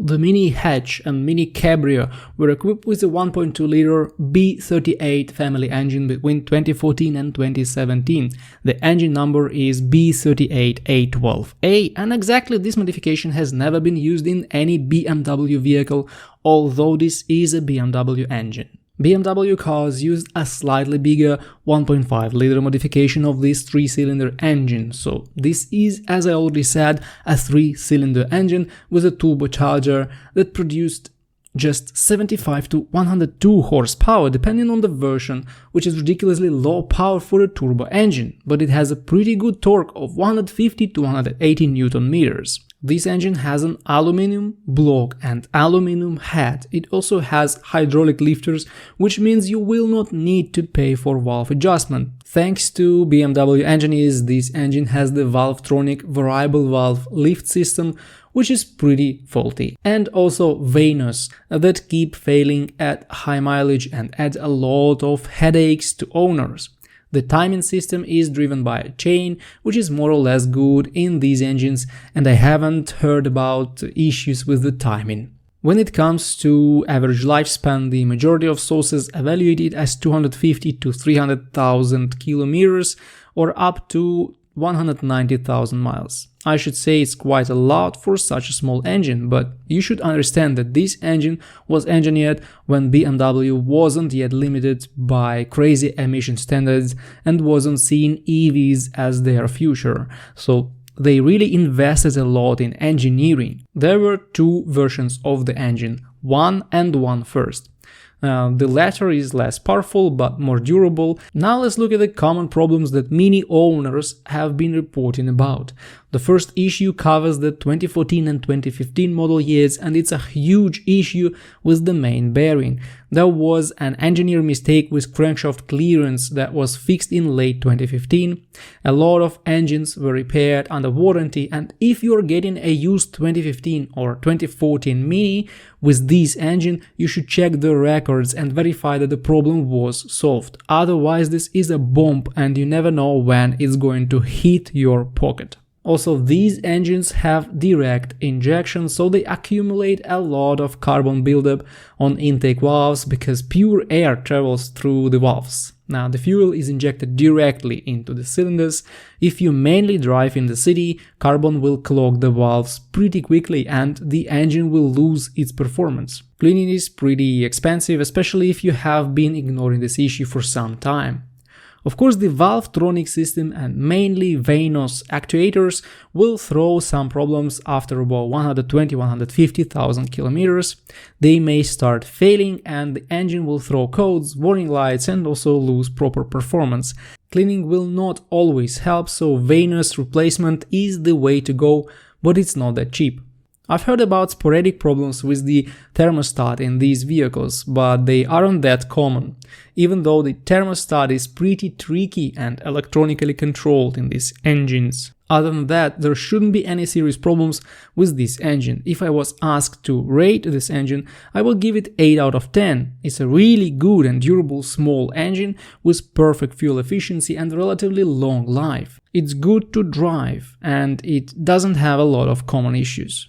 The Mini Hatch and Mini Cabrio were equipped with a 1.2-liter B38 family engine between 2014 and 2017. The engine number is B38A12A, and exactly this modification has never been used in any BMW vehicle, although this is a BMW engine. BMW cars used a slightly bigger 1.5-liter modification of this 3-cylinder engine, so this is, as I already said, a 3-cylinder engine with a turbocharger that produced just 75 to 102 horsepower depending on the version, which is ridiculously low power for a turbo engine, but it has a pretty good torque of 150 to 180 Newton meters. This engine has an aluminum block and aluminum head. It also has hydraulic lifters, which means you will not need to pay for valve adjustment. Thanks to BMW engineers, this engine has the Valvetronic variable valve lift system, which is pretty faulty, and also Vanos that keep failing at high mileage and add a lot of headaches to owners. The timing system is driven by a chain, which is more or less good in these engines, and I haven't heard about issues with the timing. When it comes to average lifespan, the majority of sources evaluate it as 250 to 300,000 kilometers or up to 190,000 miles. I should say it's quite a lot for such a small engine, but you should understand that this engine was engineered when BMW wasn't yet limited by crazy emission standards and wasn't seeing EVs as their future, so they really invested a lot in engineering. There were two versions of the engine, 1 and 1 First. The latter is less powerful but more durable. Now let's look at the common problems that Mini owners have been reporting about. The first issue covers the 2014 and 2015 model years, and it's a huge issue with the main bearing. There was an engineer mistake with crankshaft clearance that was fixed in late 2015. A lot of engines were repaired under warranty, and if you're getting a used 2015 or 2014 Mini with this engine, you should check the records and verify that the problem was solved. Otherwise, this is a bomb and you never know when it's going to hit your pocket. Also, these engines have direct injection, so they accumulate a lot of carbon buildup on intake valves because pure air travels through the valves. Now, the fuel is injected directly into the cylinders. If you mainly drive in the city, carbon will clog the valves pretty quickly and the engine will lose its performance. Cleaning is pretty expensive, especially if you have been ignoring this issue for some time. Of course, the Valvetronic system and mainly Vanos actuators will throw some problems after about 120–150,000 kilometers. They may start failing and the engine will throw codes, warning lights and also lose proper performance. Cleaning will not always help, so Vanos replacement is the way to go, but it's not that cheap. I've heard about sporadic problems with the thermostat in these vehicles, but they aren't that common, even though the thermostat is pretty tricky and electronically controlled in these engines. Other than that, there shouldn't be any serious problems with this engine. If I was asked to rate this engine, I will give it 8 out of 10. It's a really good and durable small engine with perfect fuel efficiency and relatively long life. It's good to drive and it doesn't have a lot of common issues.